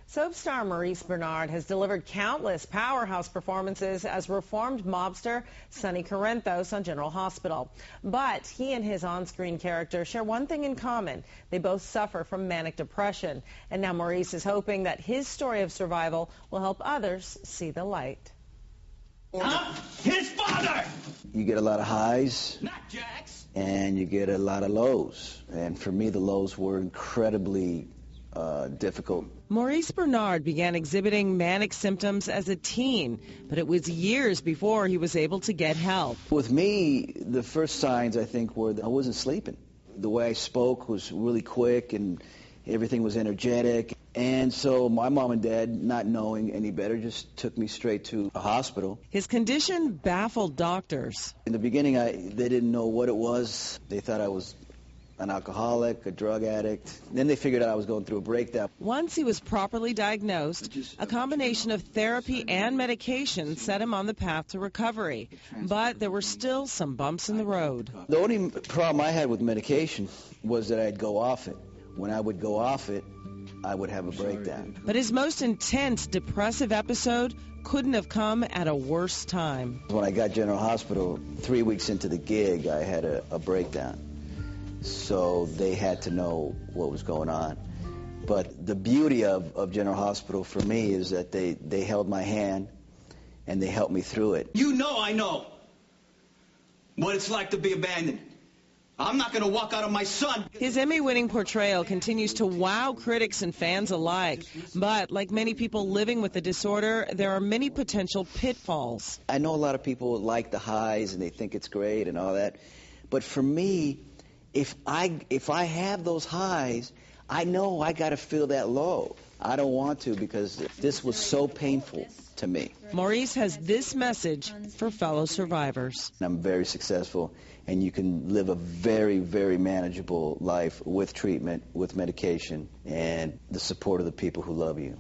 Soap star Maurice Bernard has delivered countless powerhouse performances as reformed mobster Sonny Corinthos on General Hospital. But he and his on-screen character share one thing in common. They both suffer from manic depression. And now Maurice is hoping that his story of survival will help others see the light. His father! You get a lot of highs, and you get a lot of lows. And for me, the lows were incredibly difficult. Maurice Bernard began exhibiting manic symptoms as a teen, but it was years before he was able to get help. With me, the first signs, I think, were that I wasn't sleeping. The way I spoke was really quick, and everything was energetic. And so my mom and dad, not knowing any better, just took me straight to a hospital. His condition baffled doctors. In the beginning, they didn't know what it was. They thought I was an alcoholic, a drug addict. Then they figured out I was going through a breakdown. Once he was properly diagnosed, a combination of therapy and medication set him on the path to recovery. But there were still some bumps in the road. The only problem I had with medication was that I'd go off it. When I would go off it, I would have a breakdown. But his most intense depressive episode couldn't have come at a worse time. When I got General Hospital, 3 weeks into the gig, I had a breakdown. So they had to know what was going on. But the beauty of General Hospital for me is that they held my hand and they helped me through it. You know I know what it's like to be abandoned. I'm not going to walk out on my son. His Emmy-winning portrayal continues to wow critics and fans alike. But like many people living with the disorder, there are many potential pitfalls. I know a lot of people like the highs and they think it's great and all that. But for me, if I have those highs, I know I got to feel that low. I don't want to, because this was so painful to me. Maurice has this message for fellow survivors. I'm very successful, and you can live a very, very manageable life with treatment, with medication, and the support of the people who love you.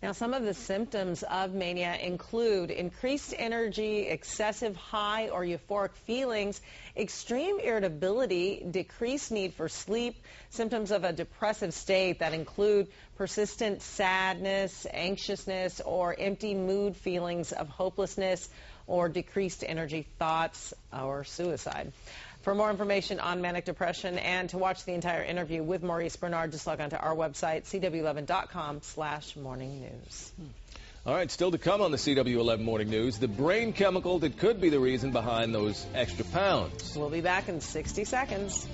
Now, some of the symptoms of mania include increased energy, excessive high or euphoric feelings, extreme irritability, decreased need for sleep, symptoms of a depressive state that include persistent sadness, anxiousness, or empty mood feelings of hopelessness, or decreased energy thoughts, or suicide. For more information on manic depression and to watch the entire interview with Maurice Bernard, just log on to our website, cw11.com/morningnews. All right, still to come on the CW11 Morning News, the brain chemical that could be the reason behind those extra pounds. We'll be back in 60 seconds.